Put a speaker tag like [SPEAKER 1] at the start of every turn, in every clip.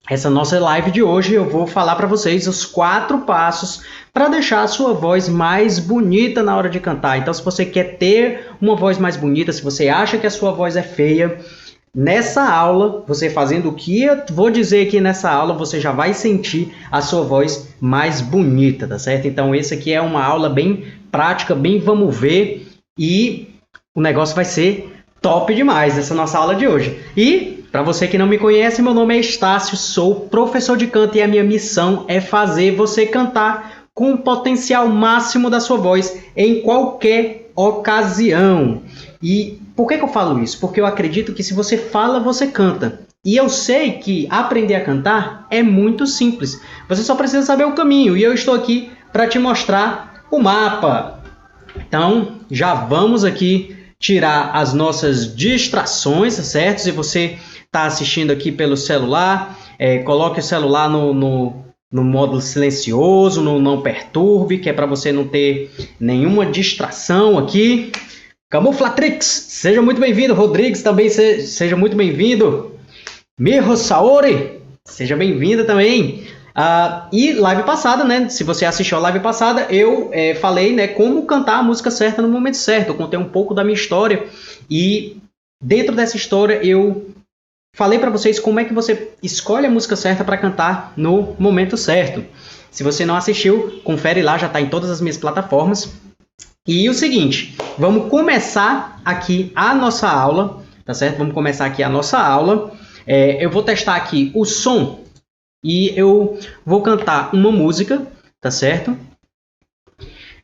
[SPEAKER 1] essa nossa live de hoje eu vou falar para vocês os 4 passos para deixar a sua voz mais bonita na hora de cantar. Então, se você quer ter uma voz mais bonita, se você acha que a sua voz é feia, nessa aula, você fazendo o que eu vou dizer aqui nessa aula, você já vai sentir a sua voz mais bonita, tá certo? Então, esse aqui é uma aula bem prática, bem vamos ver, e o negócio vai ser top demais essa nossa aula de hoje. E para você que não me conhece, meu nome é Estácio, sou professor de canto e a minha missão é fazer você cantar com o potencial máximo da sua voz em qualquer ocasião. E por que eu falo isso? Porque eu acredito que se você fala, você canta. E eu sei que aprender a cantar é muito simples. Você só precisa saber o caminho e eu estou aqui para te mostrar o mapa. Então, já vamos aqui tirar as nossas distrações, certo? Se você está assistindo aqui pelo celular, coloque o celular no modo silencioso, no não perturbe, que é para você não ter nenhuma distração aqui. Camuflatrix, seja muito bem-vindo. Rodrigues também, seja muito bem-vindo. Mirro Saori, seja bem-vinda também. E live passada, né? Se você assistiu a live passada, eu falei, né, como cantar a música certa no momento certo. Eu contei um pouco da minha história e dentro dessa história eu falei para vocês como é que você escolhe a música certa para cantar no momento certo. Se você não assistiu, confere lá, já está em todas as minhas plataformas. E o seguinte, vamos começar aqui a nossa aula, tá certo? Vamos começar aqui a nossa aula. Eu vou testar aqui o som e eu vou cantar uma música, tá certo?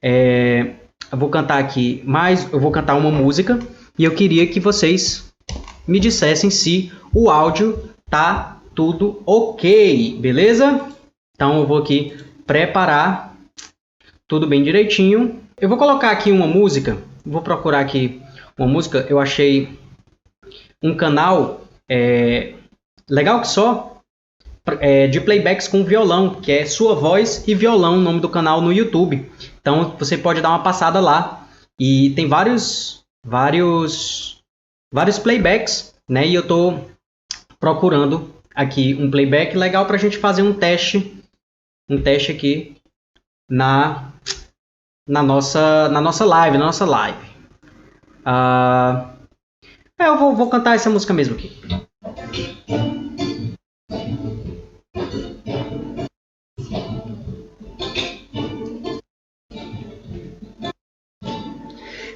[SPEAKER 1] Eu vou cantar aqui eu vou cantar uma música e eu queria que vocês me dissessem se o áudio tá tudo ok, beleza? Então eu vou aqui preparar tudo bem direitinho. Eu vou colocar aqui uma música, vou procurar aqui uma música, eu achei um canal legal que só, de playbacks com violão, que é Sua Voz e Violão, o nome do canal no YouTube. Então você pode dar uma passada lá e tem vários playbacks, né? E eu estou procurando aqui um playback legal para a gente fazer um teste aqui na nossa live, eu vou cantar essa música mesmo aqui.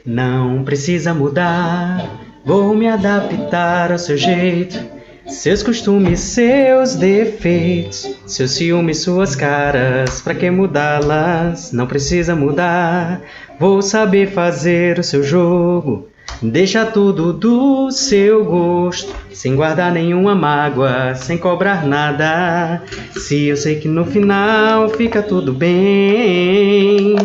[SPEAKER 1] Não precisa mudar, vou me adaptar ao seu jeito, seus costumes, seus defeitos, seus ciúmes, suas caras, pra que mudá-las? Não precisa mudar, vou saber fazer o seu jogo, deixa tudo do seu gosto, sem guardar nenhuma mágoa, sem cobrar nada, se eu sei que no final fica tudo bem.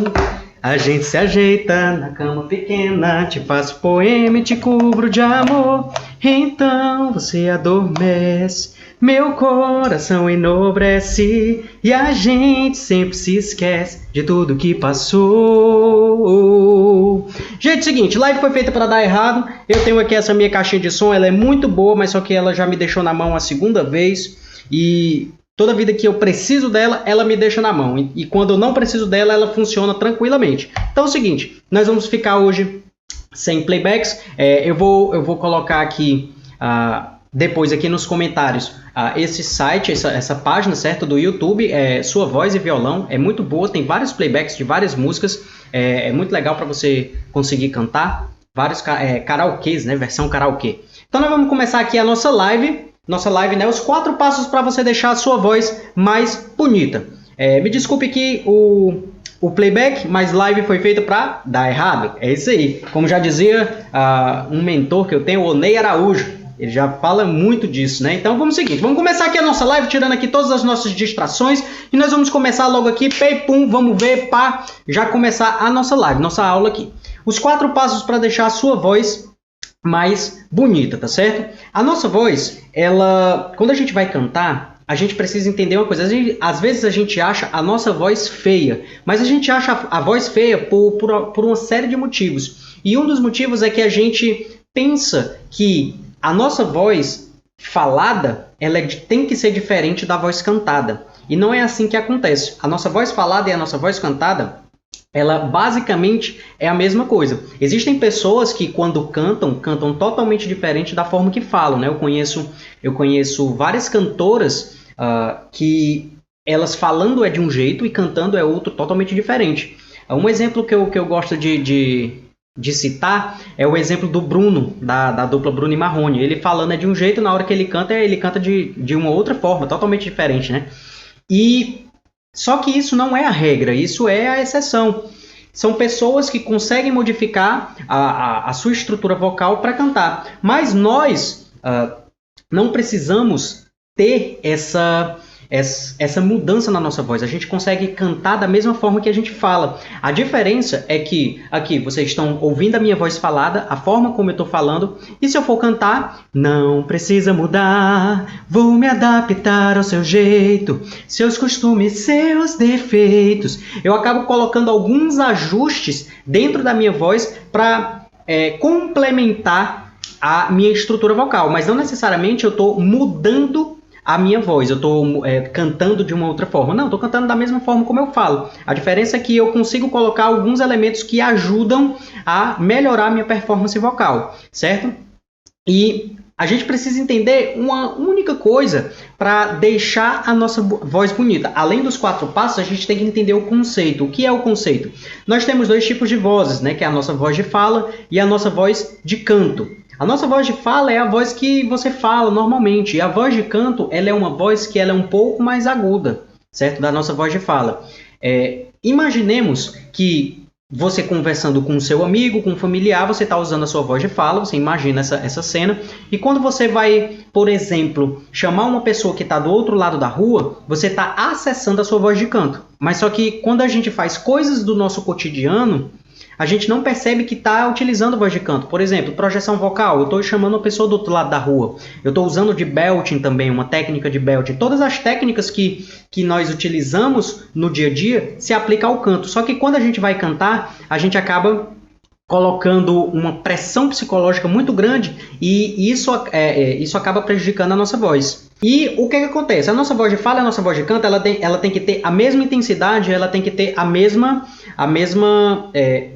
[SPEAKER 1] A gente se ajeita na cama pequena, te faço poema e te cubro de amor. Então você adormece, meu coração enobrece e a gente sempre se esquece de tudo que passou. Gente, seguinte, live foi feita para dar errado. Eu tenho aqui essa minha caixinha de som, ela é muito boa, mas só que ela já me deixou na mão a segunda vez e toda vida que eu preciso dela, ela me deixa na mão. E quando eu não preciso dela, ela funciona tranquilamente. Então é o seguinte, nós vamos ficar hoje sem playbacks. Eu vou colocar aqui, depois aqui nos comentários, esse site, essa página, certo, do YouTube, Sua Voz e Violão. É muito boa, tem vários playbacks de várias músicas. É muito legal para você conseguir cantar. Vários karaokês, né, versão karaokê. Então nós vamos começar aqui a nossa live. Né? Os 4 passos para você deixar a sua voz mais bonita. Me desculpe aqui o playback, mas live foi feita para dar errado. É isso aí. Como já dizia um mentor que eu tenho, o Ney Araújo, ele já fala muito disso, né? Então vamos seguir. Vamos começar aqui a nossa live, tirando aqui todas as nossas distrações. E nós vamos começar logo aqui, pum, vamos ver, para já começar a nossa live, nossa aula aqui. Os 4 passos para deixar a sua voz mais bonita, tá certo? A nossa voz, quando a gente vai cantar, a gente precisa entender uma coisa. Às vezes a gente acha a nossa voz feia, mas a gente acha a voz feia por uma série de motivos. E um dos motivos é que a gente pensa que a nossa voz falada, tem que ser diferente da voz cantada. E não é assim que acontece. A nossa voz falada e a nossa voz cantada, ela basicamente é a mesma coisa. Existem pessoas que quando cantam, cantam totalmente diferente da forma que falam, né? Eu conheço várias cantoras que elas falando é de um jeito e cantando é outro totalmente diferente. Um exemplo que eu gosto de citar é o exemplo do Bruno, da dupla Bruno e Marrone. Ele falando é de um jeito, na hora que ele canta de uma outra forma, totalmente diferente, né? E só que isso não é a regra, isso é a exceção. São pessoas que conseguem modificar a sua estrutura vocal para cantar. Mas nós não precisamos ter essa mudança na nossa voz. A gente consegue cantar da mesma forma que a gente fala. A diferença é que aqui vocês estão ouvindo a minha voz falada, a forma como eu estou falando, e se eu for cantar, não precisa mudar, vou me adaptar ao seu jeito, seus costumes, seus defeitos. Eu acabo colocando alguns ajustes dentro da minha voz para complementar a minha estrutura vocal, mas não necessariamente eu estou mudando a minha voz, eu estou cantando de uma outra forma. Não, estou cantando da mesma forma como eu falo. A diferença é que eu consigo colocar alguns elementos que ajudam a melhorar a minha performance vocal, certo? E a gente precisa entender uma única coisa para deixar a nossa voz bonita. Além dos 4 passos, a gente tem que entender o conceito. O que é o conceito? Nós temos 2 tipos de vozes, né? Que é a nossa voz de fala e a nossa voz de canto. A nossa voz de fala é a voz que você fala normalmente. E a voz de canto, ela é uma voz que ela é um pouco mais aguda, certo? Da nossa voz de fala. Imaginemos que você conversando com o seu amigo, com um familiar, você está usando a sua voz de fala, você imagina essa cena. E quando você vai, por exemplo, chamar uma pessoa que está do outro lado da rua, você está acessando a sua voz de canto. Mas só que quando a gente faz coisas do nosso cotidiano, a gente não percebe que está utilizando voz de canto. Por exemplo, projeção vocal. Eu estou chamando a pessoa do outro lado da rua. Eu estou usando de belting também, uma técnica de belting. Todas as técnicas que nós utilizamos no dia a dia se aplicam ao canto. Só que quando a gente vai cantar, a gente acaba colocando uma pressão psicológica muito grande e isso acaba prejudicando a nossa voz. E o que acontece? A nossa voz de fala e a nossa voz de canto, ela tem que ter a mesma intensidade, ela tem que ter o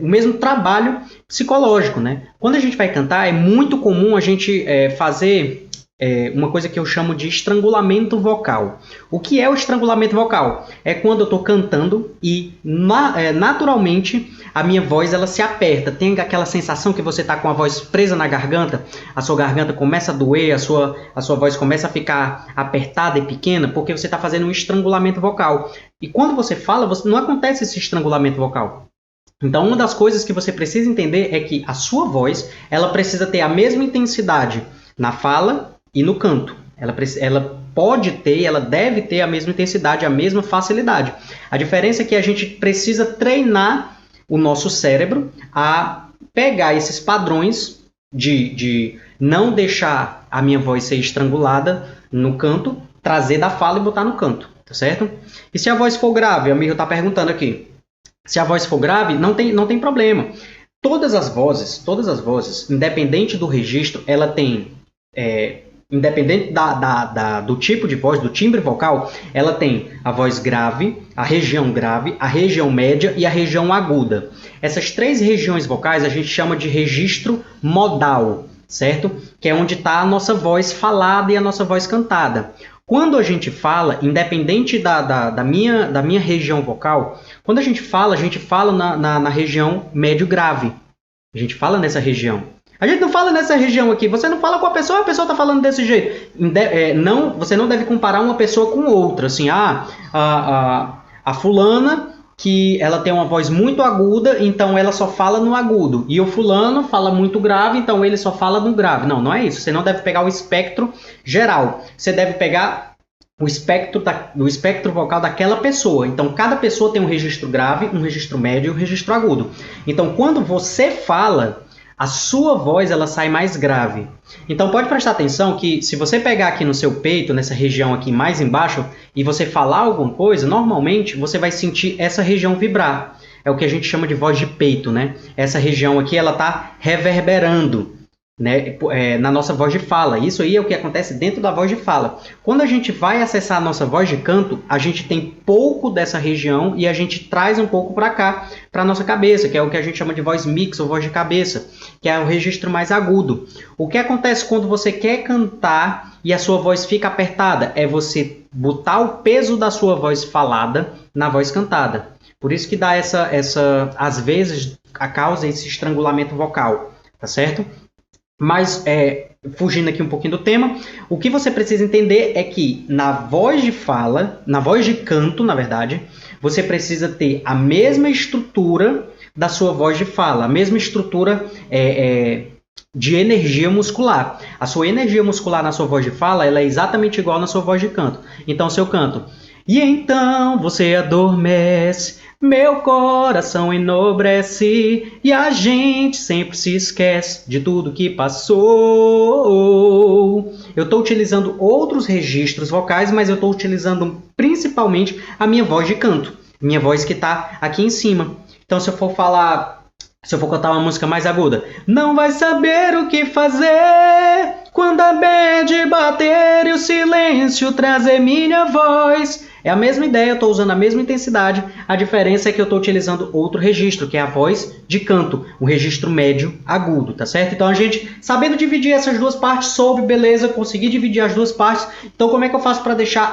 [SPEAKER 1] mesmo trabalho psicológico, né? Quando a gente vai cantar, é muito comum a gente fazer uma coisa que eu chamo de estrangulamento vocal. O que é o estrangulamento vocal? É quando eu estou cantando e naturalmente a minha voz ela se aperta. Tem aquela sensação que você está com a voz presa na garganta, a sua garganta começa a doer, a sua voz começa a ficar apertada e pequena, porque você está fazendo um estrangulamento vocal. E quando você fala, não acontece esse estrangulamento vocal. Então, uma das coisas que você precisa entender é que a sua voz ela precisa ter a mesma intensidade na fala e no canto. Ela pode ter, ela deve ter a mesma intensidade, a mesma facilidade. A diferença é que a gente precisa treinar o nosso cérebro a pegar esses padrões de não deixar a minha voz ser estrangulada no canto, trazer da fala e botar no canto, tá certo? E se a voz for grave, o amigo está perguntando aqui, se a voz for grave, não tem problema. Todas as vozes, independente do registro, ela tem... independente do tipo de voz, do timbre vocal, ela tem a voz grave, a região média e a região aguda. Essas 3 regiões vocais a gente chama de registro modal, certo? Que é onde está a nossa voz falada e a nossa voz cantada. Quando a gente fala, independente da minha região vocal, quando a gente fala na região médio-grave. A gente fala nessa região. A gente não fala nessa região aqui. Você não fala com a pessoa está falando desse jeito. Você não deve comparar uma pessoa com outra. Assim, a fulana, que ela tem uma voz muito aguda, então ela só fala no agudo. E o fulano fala muito grave, então ele só fala no grave. Não é isso. Você não deve pegar o espectro geral. Você deve pegar o espectro vocal daquela pessoa. Então, cada pessoa tem um registro grave, um registro médio e um registro agudo. Então, quando você fala, a sua voz ela sai mais grave. Então pode prestar atenção que se você pegar aqui no seu peito, nessa região aqui mais embaixo, e você falar alguma coisa, normalmente você vai sentir essa região vibrar. É o que a gente chama de voz de peito, né? Essa região aqui ela está reverberando. né, na nossa voz de fala. Isso aí é o que acontece dentro da voz de fala. Quando a gente vai acessar a nossa voz de canto, a gente tem pouco dessa região e a gente traz um pouco para cá, para a nossa cabeça, que é o que a gente chama de voz mix ou voz de cabeça, que é o registro mais agudo. O que acontece quando você quer cantar e a sua voz fica apertada? É você botar o peso da sua voz falada na voz cantada. Por isso que dá às vezes, a causa esse estrangulamento vocal, tá certo? Mas, fugindo aqui um pouquinho do tema, o que você precisa entender é que na voz de fala, na voz de canto, na verdade, você precisa ter a mesma estrutura da sua voz de fala, a mesma estrutura de energia muscular. A sua energia muscular na sua voz de fala ela é exatamente igual na sua voz de canto. Então, se eu canto, e então você adormece, meu coração enobrece e a gente sempre se esquece de tudo que passou. Eu estou utilizando outros registros vocais, mas eu estou utilizando principalmente a minha voz de canto, minha voz que está aqui em cima. Então, se eu for cantar uma música mais aguda, não vai saber o que fazer quando a bad bater e o silêncio trazer minha voz. É a mesma ideia, eu estou usando a mesma intensidade, a diferença é que eu estou utilizando outro registro, que é a voz de canto, o registro médio agudo, tá certo? Então a gente, sabendo dividir essas duas partes, soube, beleza, consegui dividir as duas partes, então como é que eu faço para deixar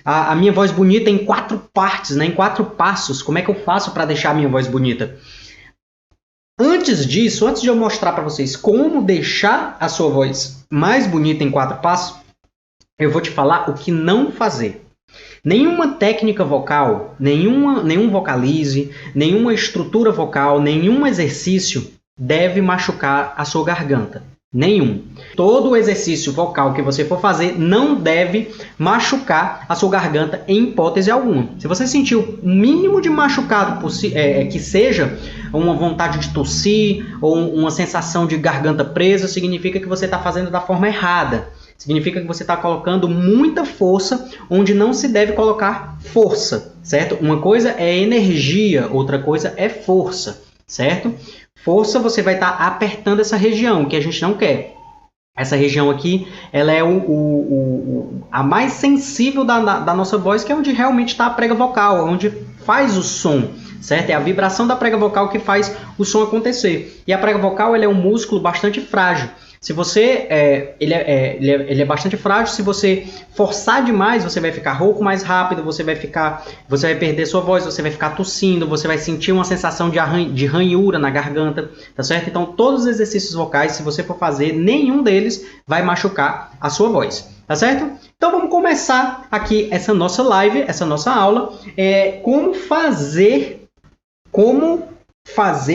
[SPEAKER 1] a minha voz bonita em 4 partes, né? Em 4 passos? Como é que eu faço para deixar a minha voz bonita? Antes disso, antes de eu mostrar para vocês como deixar a sua voz mais bonita em 4 passos, eu vou te falar o que não fazer. Nenhuma técnica vocal, nenhum vocalize, nenhuma estrutura vocal, nenhum exercício deve machucar a sua garganta. Nenhum. Todo exercício vocal que você for fazer não deve machucar a sua garganta em hipótese alguma. Se você sentir o mínimo de machucado que seja uma vontade de tossir ou uma sensação de garganta presa, significa que você está fazendo da forma errada. Significa que você está colocando muita força onde não se deve colocar força, certo? Uma coisa é energia, outra coisa é força, certo? Força você vai estar apertando essa região, que a gente não quer. Essa região aqui, ela é a mais sensível da nossa voz, que é onde realmente está a prega vocal, onde faz o som, certo? É a vibração da prega vocal que faz o som acontecer. E a prega vocal ela é um músculo bastante frágil. Se você ele é bastante frágil. Se você forçar demais, você vai ficar rouco mais rápido, você vai perder sua voz, você vai ficar tossindo, você vai sentir uma sensação de ranhura na garganta, tá certo? Então, todos os exercícios vocais, se você for fazer, nenhum deles vai machucar a sua voz, tá certo? Então, vamos começar aqui essa nossa live, essa nossa aula, como fazer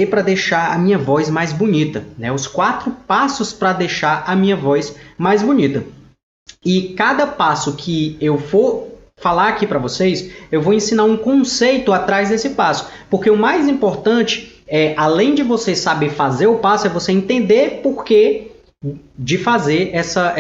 [SPEAKER 1] para deixar a minha voz mais bonita, né? Os 4 passos para deixar a minha voz mais bonita. E cada passo que eu for falar aqui para vocês, eu vou ensinar um conceito atrás desse passo, porque o mais importante além de você saber fazer o passo, é você entender por que de fazer essa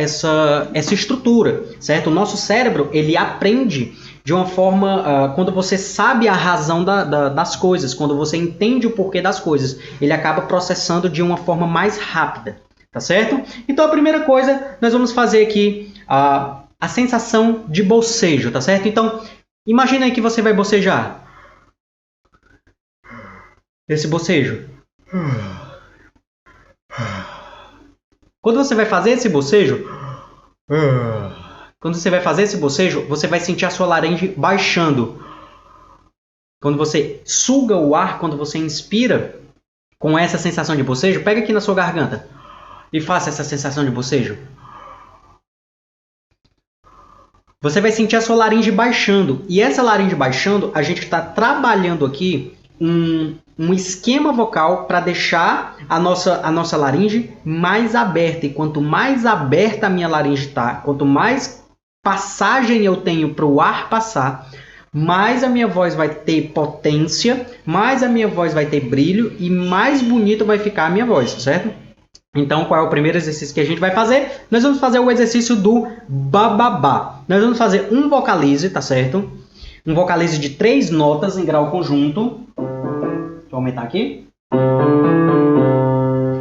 [SPEAKER 1] estrutura, certo? O nosso cérebro, ele aprende de uma forma, quando você sabe a razão das coisas, quando você entende o porquê das coisas, ele acaba processando de uma forma mais rápida, tá certo? Então a primeira coisa, nós vamos fazer aqui a sensação de bocejo, tá certo? Então, imagina aí que você vai bocejar. Esse bocejo. Quando você vai fazer esse bocejo, você vai sentir a sua laringe baixando. Quando você suga o ar, quando você inspira com essa sensação de bocejo, pega aqui na sua garganta e faça essa sensação de bocejo. Você vai sentir a sua laringe baixando. E essa laringe baixando, a gente está trabalhando aqui um esquema vocal para deixar a nossa laringe mais aberta. E quanto mais aberta a minha laringe está, quanto mais passagem eu tenho para o ar passar, mais a minha voz vai ter potência, mais a minha voz vai ter brilho e mais bonita vai ficar a minha voz, certo? Então, qual é o primeiro exercício que a gente vai fazer? Nós vamos fazer o exercício do bababá. Nós vamos fazer um vocalize, tá certo? Um vocalize de 3 notas em grau conjunto. Deixa eu aumentar aqui.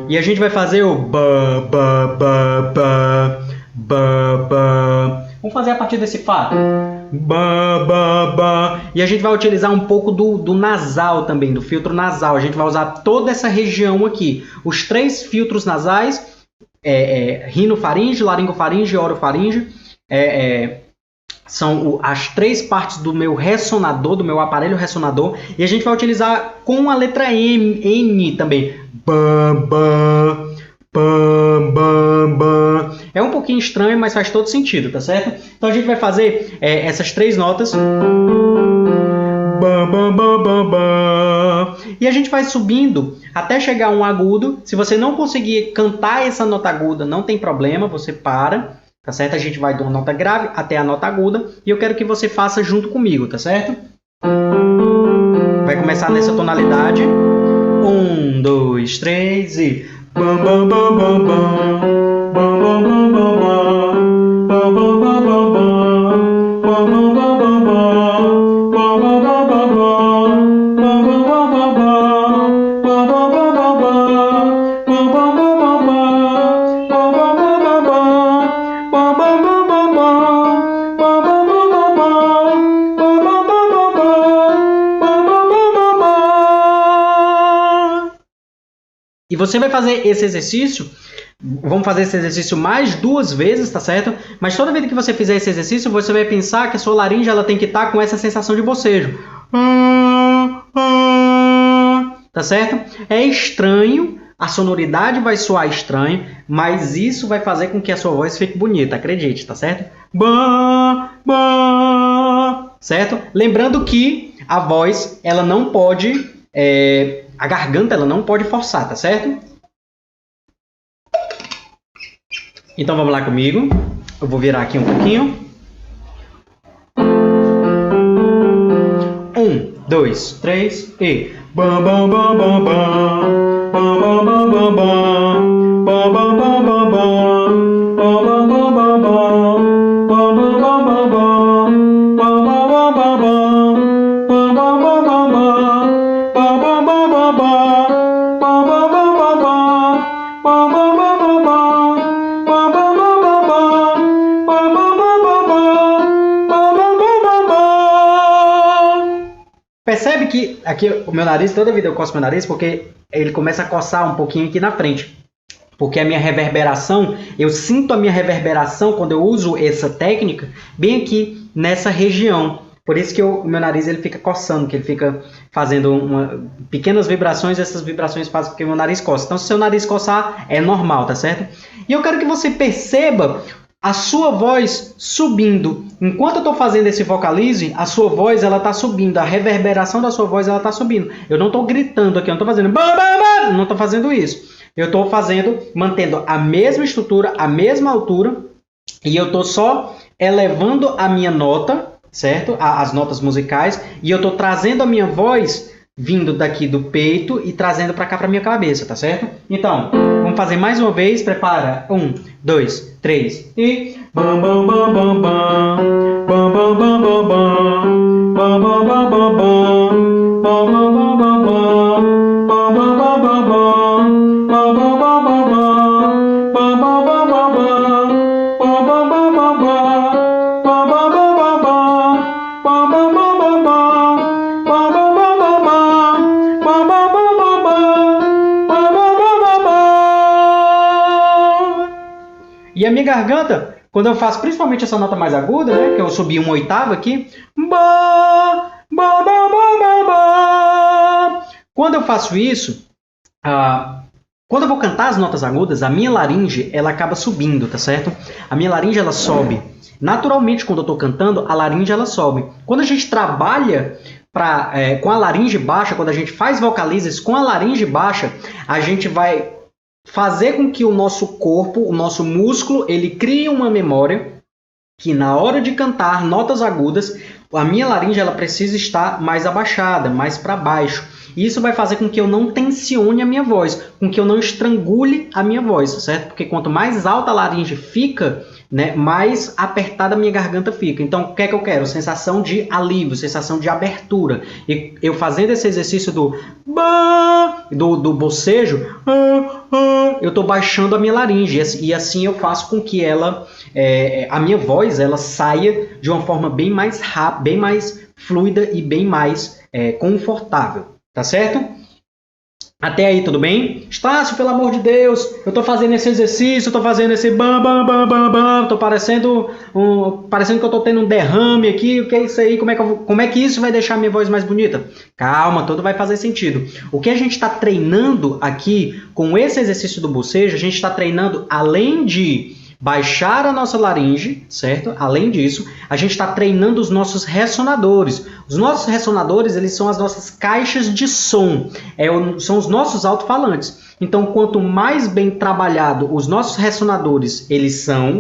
[SPEAKER 1] E a gente vai fazer o ba, ba, ba, ba, ba, ba. Vamos fazer a partir desse Fá. Ba, ba, ba. E a gente vai utilizar um pouco do nasal também, do filtro nasal. A gente vai usar toda essa região aqui. Os 3 filtros nasais, rinofaringe, laringofaringe e orofaringe, são as 3 partes do meu ressonador, do meu aparelho ressonador. E a gente vai utilizar com a letra N também. Ba, ba, ba, ba, ba. É um pouquinho estranho, mas faz todo sentido, tá certo? Então a gente vai fazer essas 3 notas. Ba, ba, ba, ba, ba. E a gente vai subindo até chegar a um agudo. Se você não conseguir cantar essa nota aguda, não tem problema, você para, tá certo? A gente vai de uma nota grave até a nota aguda. E eu quero que você faça junto comigo, tá certo? Vai começar nessa tonalidade. 1, 2, 3 e... Bam, bam, bam, bam, bam. Bam, bam, bam, bam, bam. Bam, bam, bam, bam, bam. Bam, bam, bam, bam, bam. Bam, bam, bam, bam, bam. Bam, bam, bam, bam, bam. Bam, bam, bam, bam, bam. Bam, bam, bam, bam, bam. Bam, bam, bam, bam, bam. Bam, bam, bam, bam, bam. Bam, bam, bam, bam, bam. Bam, bam, bam, bam, bam. Bam, bam, bam, bam, bam. E você vai fazer esse exercício, vamos fazer esse exercício mais 2 vezes, tá certo? Mas toda vez que você fizer esse exercício, você vai pensar que a sua laringe ela tem que estar com essa sensação de bocejo. Tá certo? É estranho, a sonoridade vai soar estranho, mas isso vai fazer com que a sua voz fique bonita, acredite, tá certo? Certo? Lembrando que a voz, ela não pode... a garganta ela não pode forçar, tá certo? Então vamos lá comigo. Eu vou virar aqui um pouquinho. 1, 2, 3 e... Bam, bam, bam, bam, bam. Bam, bam, bam, bam, bam. Bam, bam, bam, bam, bam. Bam, bam, bam, bam, bam. Bam, bam, bam, bam, bam. Bam, bam, bam, bam, bam. Bam, bam, bam, bam, bam. Bam, bam, bam, bam, bam. Bam, bam, bam, bam, bam. Bam, bam, bam, bam, bam. Bam, bam, bam, bam, bam. Bam, bam, bam, bam, bam. Bam, bam, bam, bam, bam. Percebe que aqui o meu nariz, toda vida eu coço meu nariz porque ele começa a coçar um pouquinho aqui na frente. Porque a minha reverberação, eu sinto a minha reverberação quando eu uso essa técnica bem aqui nessa região. Por isso que o meu nariz ele fica coçando, que ele fica fazendo pequenas vibrações, essas vibrações fazem com que o meu nariz coça. Então, se o seu nariz coçar, é normal, tá certo? E eu quero que você perceba a sua voz subindo. Enquanto eu estou fazendo esse vocalize, a sua voz ela está subindo, a reverberação da sua voz ela está subindo. Eu não estou gritando aqui, eu não estou fazendo... não estou fazendo isso. Eu estou fazendo, mantendo a mesma estrutura, a mesma altura, e eu estou só elevando a minha nota, certo? As notas musicais, e eu estou trazendo a minha voz vindo daqui do peito e trazendo para cá para minha cabeça, tá certo? Então, vamos fazer mais uma vez, prepara. 1, 2, 3 e... Bam, bam, bam, bam, bam. Bam, bam, bam, bam, bam. Bam, bam, bam, bam, bam. Bam, bam, bam, bam, bam. Bam, bam, bam, bam, bam. Bam, bam, bam, bam, bam. Bam, bam, bam, bam, bam. Bam, bam, bam, bam, bam. Bam, bam, bam, bam, bam. Bam, bam, bam, bam, bam. Bam, bam, bam, bam, bam. Bam, bam, bam, bam, bam. Bam, bam, bam, bam, bam. E a minha garganta, quando eu faço principalmente essa nota mais aguda, né, que eu subi uma oitava aqui, ba, ba, ba, ba, ba, ba. Quando eu faço isso, quando eu vou cantar as notas agudas, a minha laringe ela acaba subindo, tá certo? A minha laringe ela sobe. Naturalmente, quando eu estou cantando, a laringe ela sobe. Quando a gente trabalha com a laringe baixa, quando a gente faz vocalizes com a laringe baixa, a gente vai fazer com que o nosso corpo, o nosso músculo, ele crie uma memória que na hora de cantar notas agudas, a minha laringe ela precisa estar mais abaixada, mais para baixo. E isso vai fazer com que eu não tensione a minha voz, com que eu não estrangule a minha voz, certo? Porque quanto mais alta a laringe fica, né, mais apertada a minha garganta fica. Então, o que é que eu quero? Sensação de alívio, sensação de abertura. E eu fazendo esse exercício do bocejo, eu estou baixando a minha laringe. E assim eu faço com que a minha voz ela saia de uma forma bem mais rápida, bem mais fluida e bem mais confortável. Tá certo? Até aí, tudo bem? Estácio, pelo amor de Deus, eu tô fazendo esse exercício, eu tô fazendo esse tô parecendo que eu tô tendo um derrame aqui, o que é isso aí? Como é que isso vai deixar a minha voz mais bonita? Calma, tudo vai fazer sentido. O que a gente está treinando aqui, com esse exercício do bocejo, a gente está treinando, além de baixar a nossa laringe, certo? Além disso, a gente está treinando os nossos ressonadores. Os nossos ressonadores, eles são as nossas caixas de som, são os nossos alto-falantes. Então, quanto mais bem trabalhado os nossos ressonadores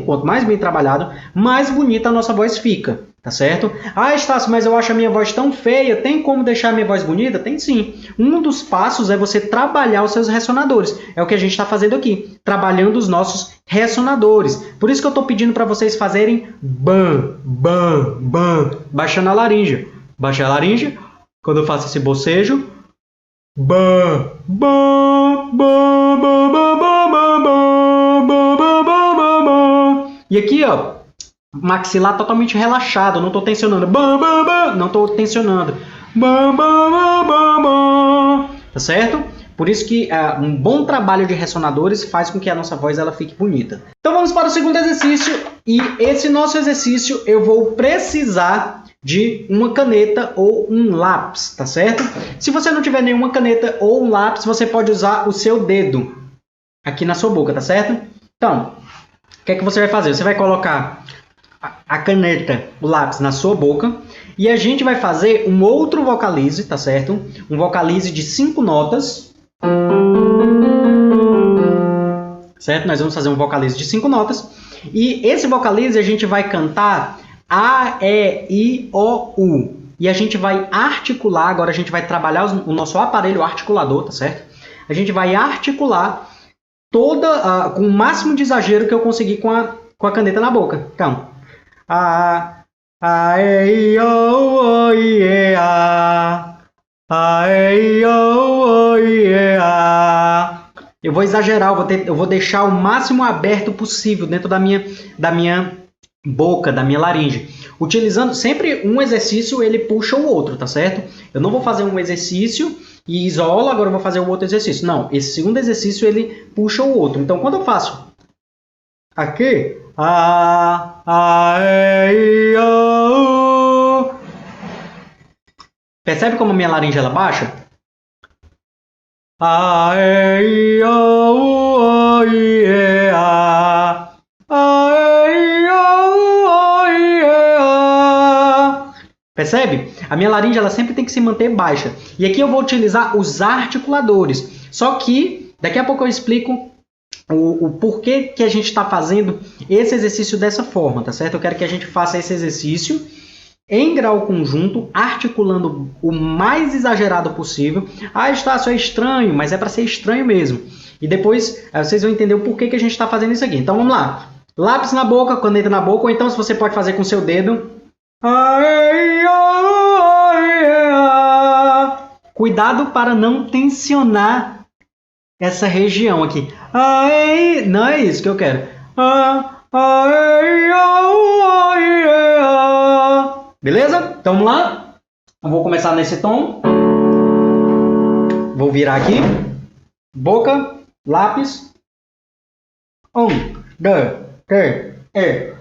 [SPEAKER 1] quanto mais bem trabalhado, mais bonita a nossa voz fica, tá certo? Ah, Estácio, mas eu acho a minha voz tão feia, tem como deixar a minha voz bonita? Tem sim. Um dos passos é você trabalhar os seus ressonadores. É o que a gente está fazendo aqui, trabalhando os nossos ressonadores. Por isso que eu estou pedindo para vocês fazerem bam, bam, bam, baixando a laringe. Baixa a laringe, quando eu faço esse bocejo, bam, bam, bam, bam, bam, bam, bam, bam, bam, bam, bam. E aqui, ó, maxilar totalmente relaxado, não estou tensionando, bam, bam, bam, não estou tensionando, bam, bam, bam, bam, bam. Tá certo? Por isso que um bom trabalho de ressonadores faz com que a nossa voz ela fique bonita. Então vamos para o segundo exercício, e esse nosso exercício eu vou precisar de uma caneta ou um lápis, tá certo? Se você não tiver nenhuma caneta ou um lápis, você pode usar o seu dedo aqui na sua boca, tá certo? Então, o que é que você vai fazer? Você vai colocar a caneta, o lápis na sua boca, e a gente vai fazer um outro vocalize, tá certo? Um vocalize de 5 notas. Certo? Nós vamos fazer um vocalize de 5 notas. E esse vocalize a gente vai cantar A, E, I, O, U. E a gente vai articular, agora a gente vai trabalhar o nosso aparelho articulador, tá certo? A gente vai articular com o máximo de exagero que eu conseguir com a caneta na boca. Então, A, E, I, O, O, I, A. A, E, I, O, O, I, A. Eu vou exagerar, eu vou deixar o máximo aberto possível dentro da minha boca, da minha laringe. Utilizando sempre um exercício, ele puxa o outro, tá certo? Eu não vou fazer um exercício e isolo, agora eu vou fazer o outro exercício. Não, esse segundo exercício, ele puxa o outro. Então, quando eu faço aqui, A, E, I, O, U. Percebe como a minha laringe ela baixa? A, E, I, O, U, O, I, E, A. A, E, I, O, U, O, I, E, A. Percebe? A minha laringe ela sempre tem que se manter baixa. E aqui eu vou utilizar os articuladores. Só que daqui a pouco eu explico o porquê que a gente está fazendo esse exercício dessa forma, tá certo? Eu quero que a gente faça esse exercício em grau conjunto, articulando o mais exagerado possível. Ah, Estácio, é estranho, mas é para ser estranho mesmo. E depois vocês vão entender o porquê que a gente está fazendo isso aqui. Então vamos lá. Lápis na boca, caneta na boca, ou então se você pode fazer com o seu dedo. Cuidado para não tensionar essa região aqui. Não é isso que eu quero. Beleza? Então vamos lá. Eu vou começar nesse tom. Vou virar aqui. Boca, lápis. 1, 2, 3, e.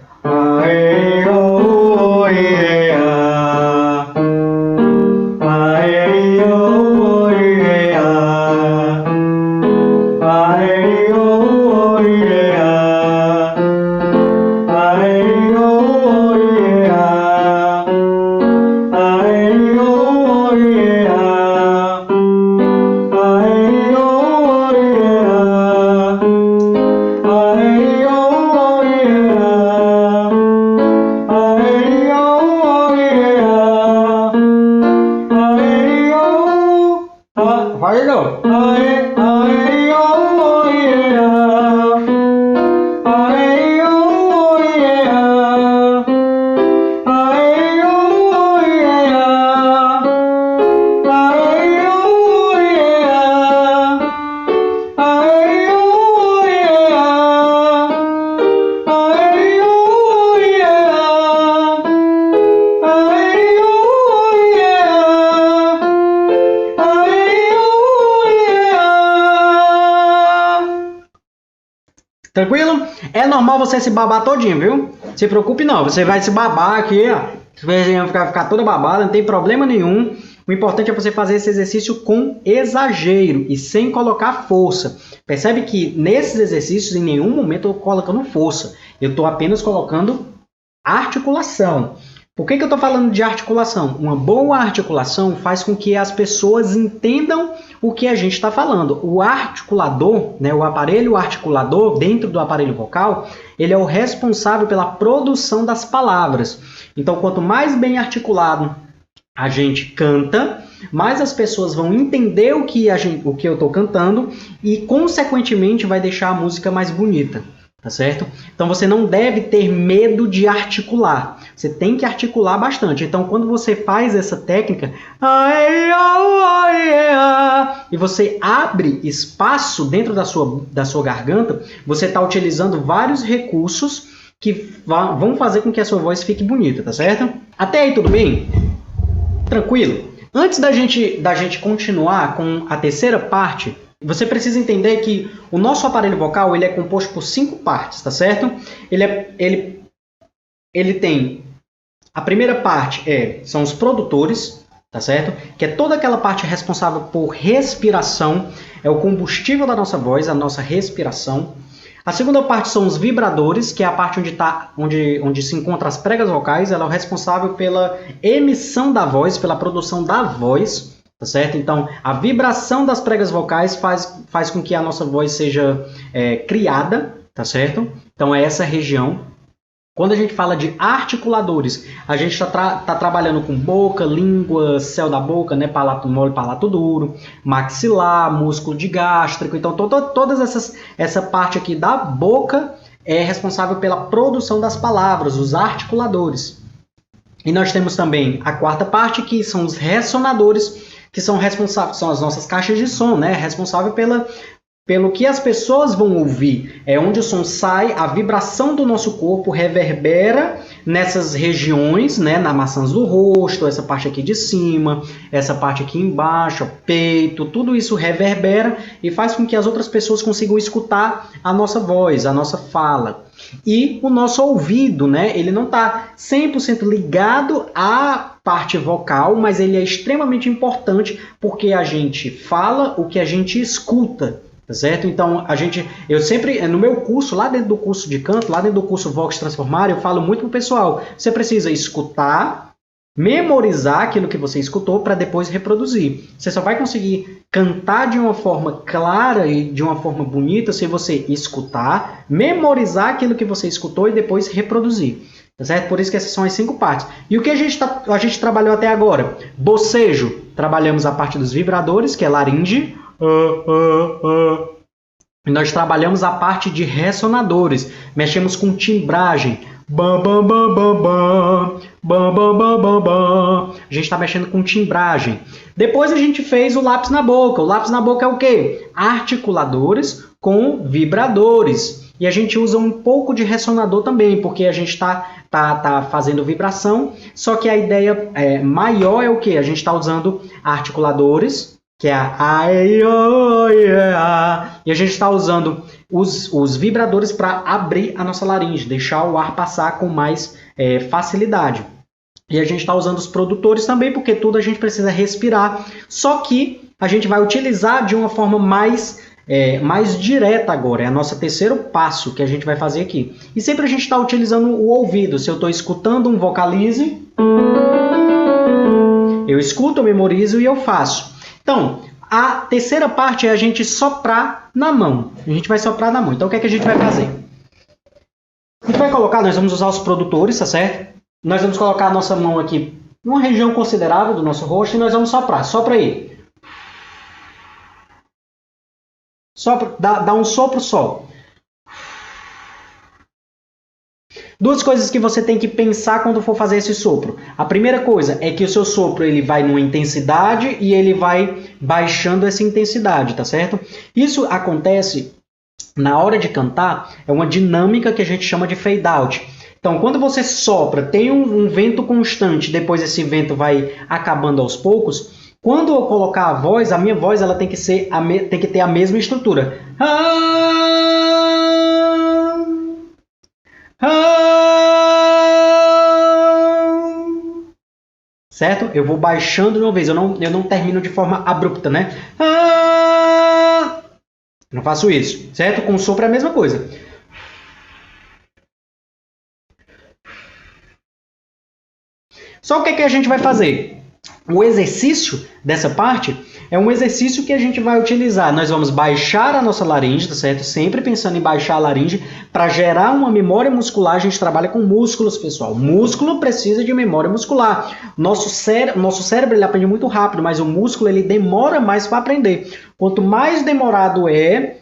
[SPEAKER 1] Tranquilo? É normal você se babar todinho, viu? Se preocupe não, você vai se babar aqui, ó. Você vai ficar toda babada, não tem problema nenhum. O importante é você fazer esse exercício com exagero e sem colocar força. Percebe que nesses exercícios, em nenhum momento eu estou colocando força. Eu estou apenas colocando articulação. Por que eu estou falando de articulação? Uma boa articulação faz com que as pessoas entendam o que a gente está falando. O articulador, né, o aparelho articulador dentro do aparelho vocal, ele é o responsável pela produção das palavras. Então, quanto mais bem articulado a gente canta, mais as pessoas vão entender o que eu estou cantando e, consequentemente, vai deixar a música mais bonita. Tá certo? Então você não deve ter medo de articular. Você tem que articular bastante. Então quando você faz essa técnica e você abre espaço dentro da sua garganta, você está utilizando vários recursos que vão fazer com que a sua voz fique bonita, tá certo? Até aí tudo bem? Tranquilo? Antes da gente continuar com a terceira parte, você precisa entender que o nosso aparelho vocal ele é composto por 5 partes, tá certo? Ele tem... A primeira parte são os produtores, tá certo? Que é toda aquela parte responsável por respiração, é o combustível da nossa voz, a nossa respiração. A segunda parte são os vibradores, que é a parte onde se encontram as pregas vocais, ela é o responsável pela emissão da voz, pela produção da voz. Tá certo? Então, a vibração das pregas vocais faz com que a nossa voz seja criada, tá certo? Então, é essa região. Quando a gente fala de articuladores, a gente está trabalhando com boca, língua, céu da boca, né? Palato mole, palato duro, maxilar, músculo de gástrico. Então, essa parte aqui da boca é responsável pela produção das palavras, os articuladores. E nós temos também a quarta parte, que são os ressonadores, que são responsáveis, são as nossas caixas de som, né? Responsável pelo que as pessoas vão ouvir. É onde o som sai, a vibração do nosso corpo reverbera nessas regiões, né? Na maçãs do rosto, essa parte aqui de cima, essa parte aqui embaixo, peito, tudo isso reverbera e faz com que as outras pessoas consigam escutar a nossa voz, a nossa fala. E o nosso ouvido, né? Ele não está 100% ligado à parte vocal, mas ele é extremamente importante porque a gente fala o que a gente escuta, tá certo? Então, eu sempre, no meu curso, lá dentro do curso de canto, lá dentro do curso Vox Transformar, eu falo muito pro pessoal, você precisa escutar, memorizar aquilo que você escutou para depois reproduzir. Você só vai conseguir cantar de uma forma clara e de uma forma bonita se você escutar, memorizar aquilo que você escutou e depois reproduzir. Tá certo? Por isso que essas são as 5 partes. E o que a gente trabalhou até agora? Bocejo. Trabalhamos a parte dos vibradores, que é laringe. E nós trabalhamos a parte de ressonadores. Mexemos com timbragem. Bam, bam, bam, bam, bam. Bam, bam, bam, bam, bam. A gente está mexendo com timbragem. Depois a gente fez o lápis na boca. O lápis na boca é o quê? Articuladores com vibradores. E a gente usa um pouco de ressonador também, porque a gente está fazendo vibração, só que a ideia maior é o quê? A gente está usando articuladores, que é a e a gente está usando os vibradores para abrir a nossa laringe, deixar o ar passar com mais facilidade. E a gente está usando os produtores também, porque tudo a gente precisa respirar, só que a gente vai utilizar de uma forma mais direta agora, é o nosso terceiro passo que a gente vai fazer aqui. E sempre a gente está utilizando o ouvido. Se eu estou escutando um vocalize, eu escuto, eu memorizo e eu faço. Então, a terceira parte é a gente soprar na mão. A gente vai soprar na mão. Então, o que é que a gente vai fazer? A gente vai colocar, nós vamos usar os produtores, tá certo? Nós vamos colocar a nossa mão aqui numa região considerável do nosso rosto e nós vamos soprar. Sopra aí. Sopra, dá um sopro só. Duas coisas que você tem que pensar quando for fazer esse sopro. A primeira coisa é que o seu sopro ele vai numa intensidade e ele vai baixando essa intensidade, tá certo? Isso acontece na hora de cantar, é uma dinâmica que a gente chama de fade out. Então, quando você sopra, tem um vento constante, depois esse vento vai acabando aos poucos. Quando eu colocar a voz, a minha voz ela tem que ter a mesma estrutura. Certo? Eu vou baixando de uma vez, eu não termino de forma abrupta, né? Eu não faço isso, certo? Com o sopro é a mesma coisa. Só o que a gente vai fazer? O exercício dessa parte é um exercício que a gente vai utilizar. Nós vamos baixar a nossa laringe, tá certo? Sempre pensando em baixar a laringe para gerar uma memória muscular. A gente trabalha com músculos, pessoal. Músculo precisa de memória muscular. Nosso cérebro ele aprende muito rápido, mas o músculo ele demora mais para aprender. Quanto mais demorado é,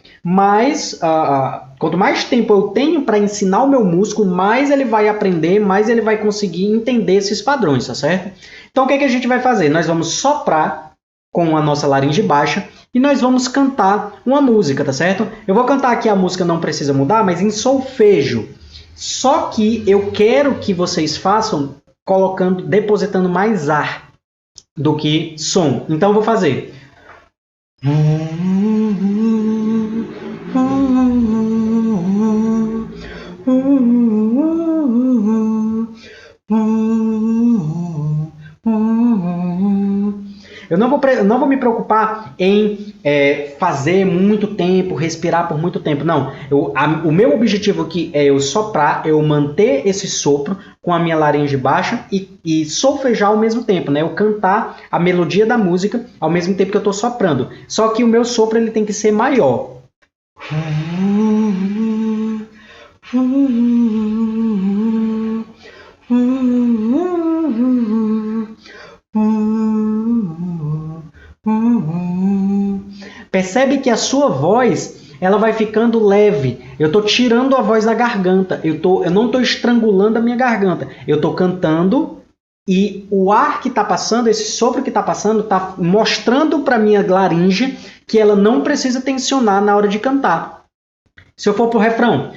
[SPEAKER 1] quanto mais tempo eu tenho para ensinar o meu músculo, mais ele vai aprender, mais ele vai conseguir entender esses padrões, tá certo? Então, o que a gente vai fazer? Nós vamos soprar com a nossa laringe baixa e nós vamos cantar uma música, tá certo? Eu vou cantar aqui a música Não Precisa Mudar, mas em solfejo. Só que eu quero que vocês façam depositando mais ar do que som. Então, eu vou fazer... Eu não vou me preocupar em fazer muito tempo, respirar por muito tempo. Não, o meu objetivo aqui é eu soprar, eu manter esse sopro com a minha laringe baixa e solfejar ao mesmo tempo, né? Eu cantar a melodia da música ao mesmo tempo que eu estou soprando. Só que o meu sopro ele tem que ser maior. Percebe que a sua voz ela vai ficando leve. Eu estou tirando a voz da garganta. Eu não estou estrangulando a minha garganta. Eu estou cantando e o ar que está passando, esse sopro que está passando, está mostrando para a minha laringe que ela não precisa tensionar na hora de cantar. Se eu for para o refrão...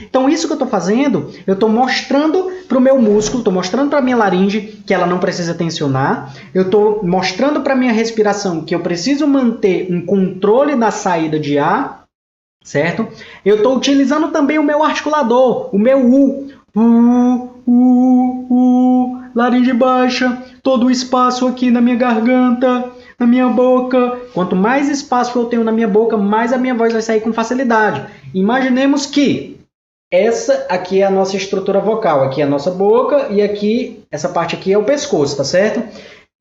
[SPEAKER 1] Então isso que eu estou fazendo, eu estou mostrando para o meu músculo, estou mostrando para a minha laringe que ela não precisa tensionar, eu estou mostrando para a minha respiração que eu preciso manter um controle na saída de ar, certo? Eu estou utilizando também o meu articulador, o meu laringe baixa, todo o espaço aqui na minha garganta, na minha boca. Quanto mais espaço eu tenho na minha boca, mais a minha voz vai sair com facilidade. Imaginemos que essa aqui é a nossa estrutura vocal, aqui é a nossa boca e aqui, essa parte aqui é o pescoço, tá certo?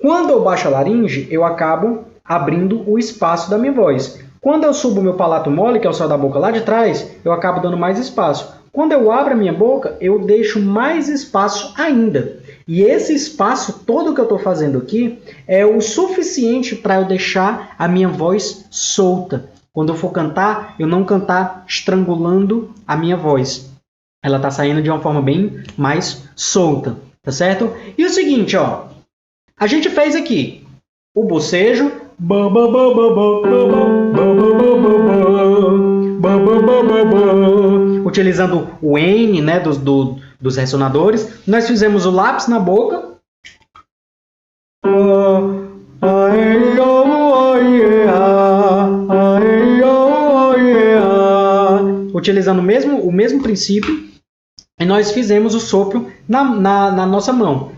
[SPEAKER 1] Quando eu baixo a laringe, eu acabo abrindo o espaço da minha voz. Quando eu subo o meu palato mole, que é o céu da boca lá de trás, eu acabo dando mais espaço. Quando eu abro a minha boca, eu deixo mais espaço ainda. E esse espaço todo que eu estou fazendo aqui é o suficiente para eu deixar a minha voz solta. Quando eu for cantar, eu não cantar estrangulando a minha voz. Ela está saindo de uma forma bem mais solta, tá certo? E o seguinte, ó, a gente fez aqui o bocejo, utilizando o N, né, dos ressonadores. Nós fizemos o lápis na boca. Utilizando o mesmo princípio, e nós fizemos o sopro na nossa mão.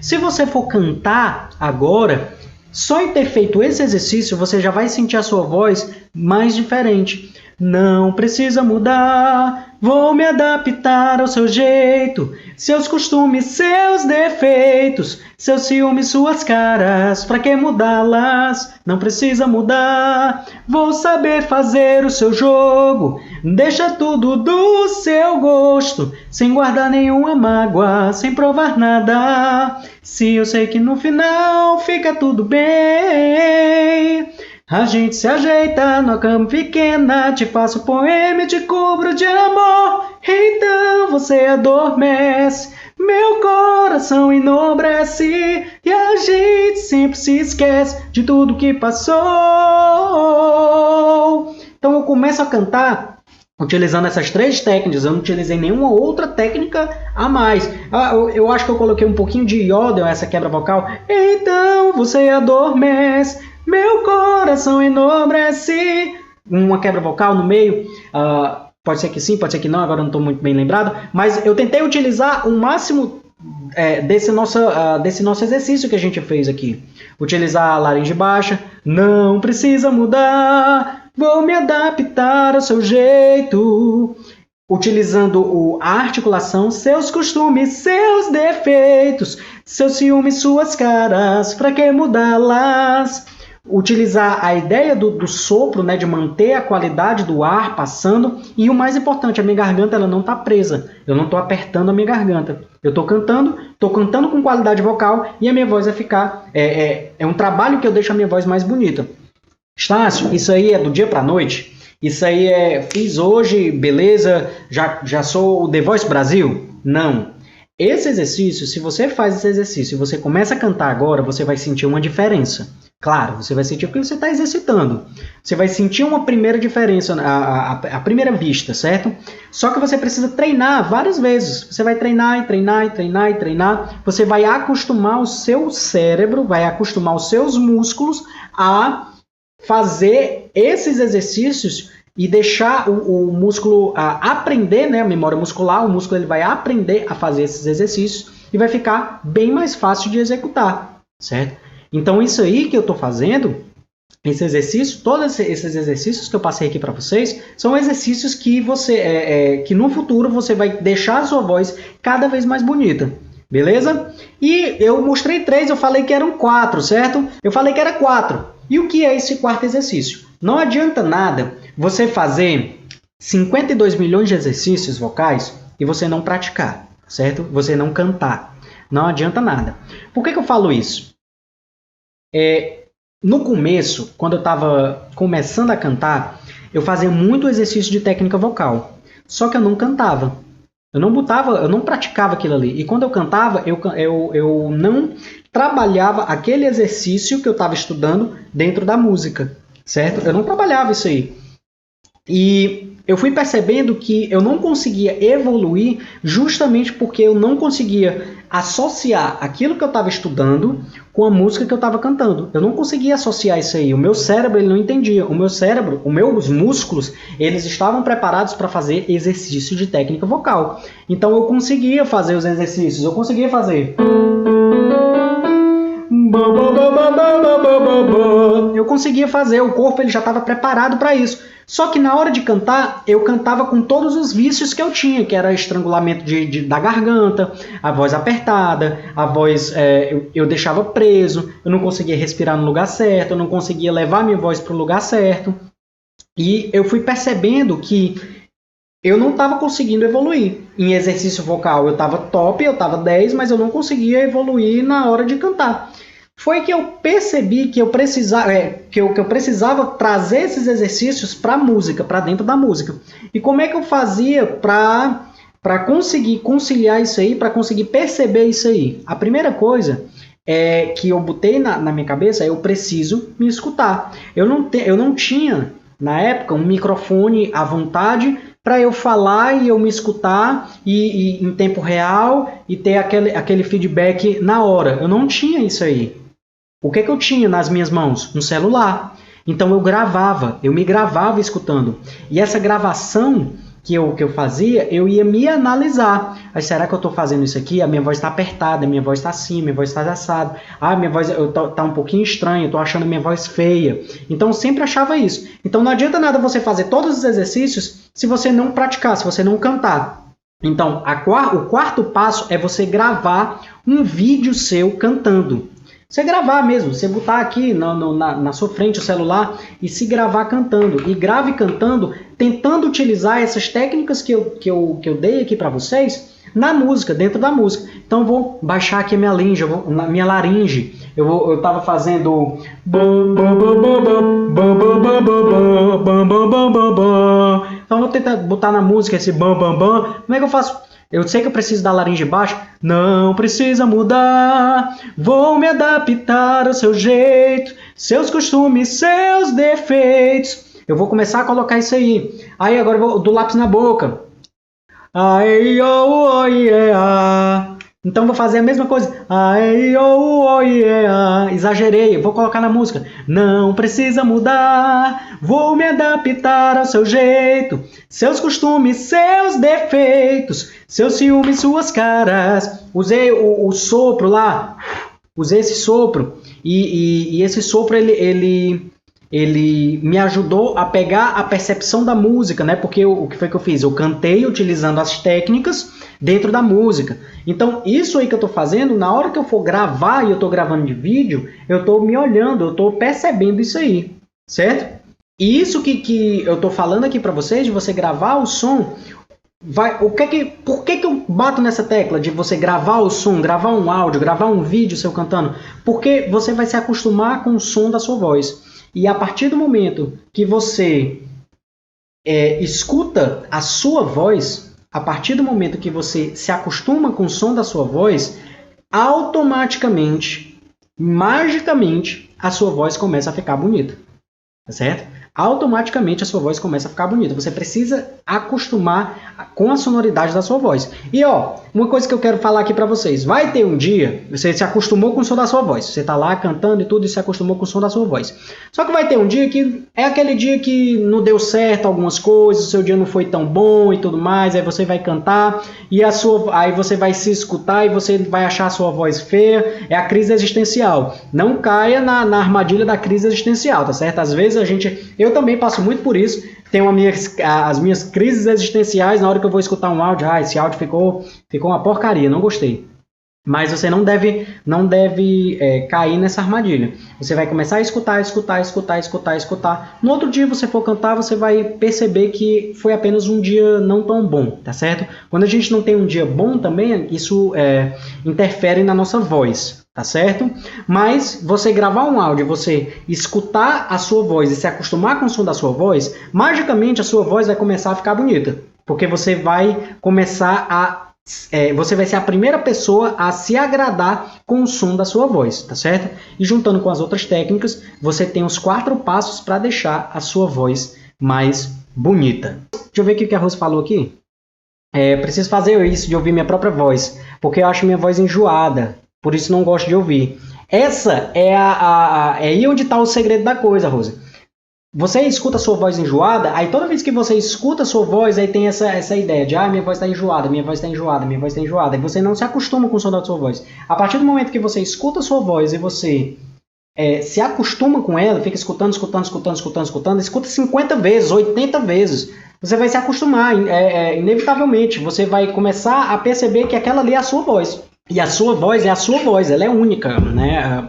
[SPEAKER 1] Se você for cantar agora, só em ter feito esse exercício, você já vai sentir a sua voz mais diferente. Não precisa mudar, vou me adaptar ao seu jeito, seus costumes, seus defeitos, seus ciúmes, suas caras, pra que mudá-las? Não precisa mudar, vou saber fazer o seu jogo, deixa tudo do seu gosto, sem guardar nenhuma mágoa, sem provar nada, se eu sei que no final fica tudo bem. A gente se ajeita na cama pequena, te faço poema e te cubro de amor. Então você adormece, Meu coração enobrece e a gente sempre se esquece de tudo que passou. Então eu começo a cantar utilizando essas 3 técnicas. Eu não utilizei nenhuma outra técnica a mais. Eu acho que eu coloquei um pouquinho de yodel, essa quebra vocal. Então você adormece, meu coração enobrece. Uma quebra vocal no meio. Pode ser que sim, pode ser que não, agora eu não estou muito bem lembrado. Mas eu tentei utilizar o máximo desse nosso exercício que a gente fez aqui. Utilizar a laringe baixa. Não precisa mudar, vou me adaptar ao seu jeito. Utilizando a articulação, seus costumes, seus defeitos, seus ciúmes, suas caras, pra que mudá-las? Utilizar a ideia do sopro, né, de manter a qualidade do ar passando. E o mais importante, a minha garganta ela não está presa. Eu não estou apertando a minha garganta. Eu estou cantando com qualidade vocal e a minha voz vai ficar... É um trabalho que eu deixo a minha voz mais bonita. Estácio, isso aí é do dia para a noite? Isso aí fiz hoje, beleza, já sou o The Voice Brasil? Não. Esse exercício, se você faz esse exercício e você começa a cantar agora, você vai sentir uma diferença. Claro, você vai sentir porque você está exercitando. Você vai sentir uma primeira diferença à primeira vista, certo? Só que você precisa treinar várias vezes. Você vai treinar e treinar e treinar e treinar. Você vai acostumar o seu cérebro, vai acostumar os seus músculos a fazer esses exercícios e deixar o músculo aprender, né, a memória muscular, o músculo ele vai aprender a fazer esses exercícios e vai ficar bem mais fácil de executar, certo? Então isso aí que eu estou fazendo, esse exercício, todos esses exercícios que eu passei aqui para vocês, são exercícios que que no futuro você vai deixar a sua voz cada vez mais bonita. Beleza? E eu mostrei 3, eu falei que eram 4, certo? Eu falei que era 4. E o que é esse 4º exercício? Não adianta nada você fazer 52 milhões de exercícios vocais e você não praticar, certo? Você não cantar. Não adianta nada. Por que eu falo isso? No começo, quando eu estava começando a cantar, eu fazia muito exercício de técnica vocal. Só que eu não cantava. Eu não praticava aquilo ali. E quando eu cantava, eu não trabalhava aquele exercício que eu estava estudando dentro da música, certo? Eu não trabalhava isso aí. E eu fui percebendo que eu não conseguia evoluir justamente porque eu não conseguia associar aquilo que eu estava estudando com a música que eu estava cantando. Eu não conseguia associar isso aí. O meu cérebro ele não entendia. O meu cérebro, os meus músculos, eles estavam preparados para fazer exercício de técnica vocal. Então eu conseguia fazer os exercícios. Eu conseguia fazer... Eu conseguia fazer, o corpo ele já estava preparado para isso. Só que na hora de cantar, eu cantava com todos os vícios que eu tinha, que era estrangulamento da garganta, a voz apertada, a voz eu deixava preso, eu não conseguia respirar no lugar certo, eu não conseguia levar minha voz para o lugar certo. E eu fui percebendo que eu não estava conseguindo evoluir. Em exercício vocal eu estava top, eu estava 10, mas eu não conseguia evoluir na hora de cantar. Foi que eu percebi que eu precisava trazer esses exercícios para a música, para dentro da música. E como é que eu fazia para conseguir conciliar isso aí, para conseguir perceber isso aí? A primeira coisa que eu botei na minha cabeça é eu preciso me escutar. Eu não tinha, na época, um microfone à vontade para eu falar e eu me escutar e em tempo real e ter aquele feedback na hora. Eu não tinha isso aí. O que eu tinha nas minhas mãos? Um celular. Então eu me gravava escutando. E essa gravação que eu fazia, eu ia me analisar. Mas será que eu estou fazendo isso aqui? A minha voz está apertada, a minha voz está assim, a minha voz está assada. Minha voz está um pouquinho estranha, eu estou achando a minha voz feia. Então eu sempre achava isso. Então não adianta nada você fazer todos os exercícios se você não praticar, se você não cantar. Então o 4º passo é você gravar um vídeo seu cantando. Você gravar mesmo, você botar aqui na sua frente o celular e se gravar cantando. E grave cantando, tentando utilizar essas técnicas que eu dei aqui para vocês na música, dentro da música. Então eu vou baixar aqui a minha minha laringe. Eu estava fazendo... Então eu vou tentar botar na música esse bam bam bam. Como é que eu faço? Eu sei que eu preciso da laringe baixa. Não precisa mudar, vou me adaptar ao seu jeito, seus costumes, seus defeitos. Eu vou começar a colocar isso aí. Aí agora eu vou do lápis na boca. Ai, oh, oh, yeah. Então vou fazer a mesma coisa. Ai, oh, oh, yeah. Exagerei, vou colocar na música. Não precisa mudar, vou me adaptar ao seu jeito, seus costumes, seus defeitos, seus ciúmes, suas caras. Usei o sopro lá, usei esse sopro e esse sopro ele me ajudou a pegar a percepção da música, né? Porque o que foi que eu fiz? Eu cantei utilizando as técnicas dentro da música. Então, isso aí que eu estou fazendo, na hora que eu for gravar e eu estou gravando de vídeo, eu estou me olhando, eu estou percebendo isso aí, certo? E isso que eu estou falando aqui para vocês, de você gravar o som, por que eu bato nessa tecla de você gravar o som, gravar um áudio, gravar um vídeo seu cantando? Porque você vai se acostumar com o som da sua voz. E a partir do momento que você escuta a sua voz, a partir do momento que você se acostuma com o som da sua voz, automaticamente, magicamente, a sua voz começa a ficar bonita. Tá certo? Automaticamente a sua voz começa a ficar bonita. Você precisa acostumar com a sonoridade da sua voz. E ó, uma coisa que eu quero falar aqui para vocês. Vai ter um dia, você se acostumou com o som da sua voz. Você tá lá cantando e tudo e se acostumou com o som da sua voz. Só que vai ter um dia que é aquele dia que não deu certo algumas coisas, o seu dia não foi tão bom e tudo mais, aí você vai cantar e aí você vai se escutar e você vai achar a sua voz feia. É a crise existencial. Não caia na armadilha da crise existencial, tá certo? Às vezes eu também passo muito por isso. Tenho as minhas crises existenciais na hora que eu vou escutar um áudio. Esse áudio ficou uma porcaria, não gostei. Mas você não deve cair nessa armadilha. Você vai começar a escutar. No outro dia você for cantar, você vai perceber que foi apenas um dia não tão bom, tá certo? Quando a gente não tem um dia bom também, isso interfere na nossa voz. Tá certo? Mas você gravar um áudio, você escutar a sua voz e se acostumar com o som da sua voz, magicamente a sua voz vai começar a ficar bonita. Porque você vai começar você vai ser a primeira pessoa a se agradar com o som da sua voz, tá certo? E juntando com as outras técnicas, você tem os 4 passos para deixar a sua voz mais bonita. Deixa eu ver o que a Rose falou aqui. Preciso fazer isso, de ouvir minha própria voz, porque eu acho minha voz enjoada. Por isso não gosto de ouvir. Essa é aí onde está o segredo da coisa, Rose. Você escuta a sua voz enjoada, aí toda vez que você escuta a sua voz, aí tem essa ideia de minha voz está enjoada, minha voz está enjoada, minha voz está enjoada. E você não se acostuma com o som da sua voz. A partir do momento que você escuta a sua voz e você se acostuma com ela, fica escutando, escuta 50 vezes, 80 vezes. Você vai se acostumar, inevitavelmente. Você vai começar a perceber que aquela ali é a sua voz. E a sua voz é a sua voz, ela é única, né?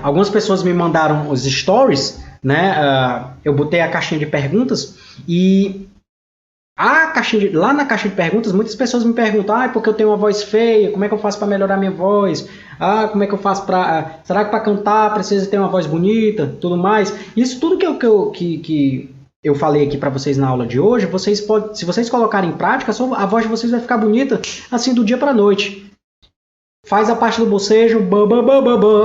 [SPEAKER 1] Algumas pessoas me mandaram os stories, né? Eu botei a caixinha de perguntas e lá na caixa de perguntas muitas pessoas me perguntam: porque eu tenho uma voz feia, como é que eu faço para melhorar minha voz? Como é que eu faço será que para cantar precisa ter uma voz bonita, tudo mais? Isso tudo que eu falei aqui para vocês na aula de hoje, se vocês colocarem em prática, a voz de vocês vai ficar bonita assim do dia para a noite. Faz a parte do bocejo,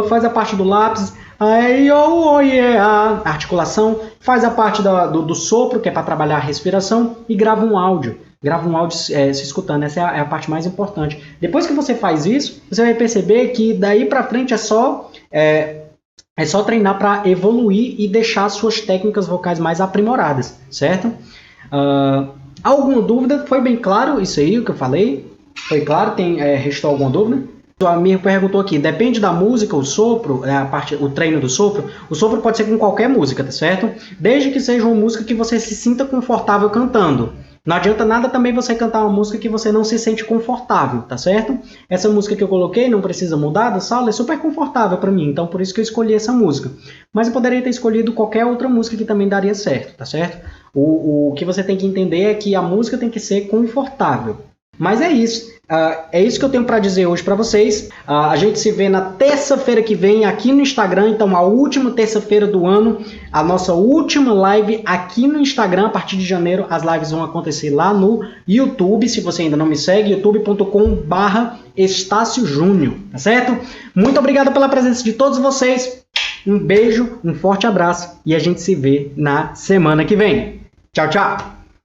[SPEAKER 1] faz a parte do lápis, a articulação, faz a parte do sopro, que é para trabalhar a respiração, e grava um áudio. Grava um áudio se escutando, essa é a parte mais importante. Depois que você faz isso, você vai perceber que daí para frente é só treinar para evoluir e deixar suas técnicas vocais mais aprimoradas, certo? Alguma dúvida? Foi bem claro isso aí, o que eu falei? Foi claro? Restou alguma dúvida? O amigo perguntou aqui, depende da música, o sopro, o treino do sopro. O sopro pode ser com qualquer música, tá certo? Desde que seja uma música que você se sinta confortável cantando. Não adianta nada também você cantar uma música que você não se sente confortável, tá certo? Essa música que eu coloquei, Não Precisa Mudar, da Saulo, é super confortável para mim, então por isso que eu escolhi essa música. Mas eu poderia ter escolhido qualquer outra música que também daria certo, tá certo? O que você tem que entender é que a música tem que ser confortável. Mas é isso. É isso que eu tenho para dizer hoje para vocês. A gente se vê na terça-feira que vem aqui no Instagram. Então, a última terça-feira do ano, a nossa última live aqui no Instagram. A partir de janeiro, as lives vão acontecer lá no YouTube. Se você ainda não me segue, youtube.com/Estácio Júnior, tá certo? Muito obrigado pela presença de todos vocês. Um beijo, um forte abraço e a gente se vê na semana que vem. Tchau, tchau!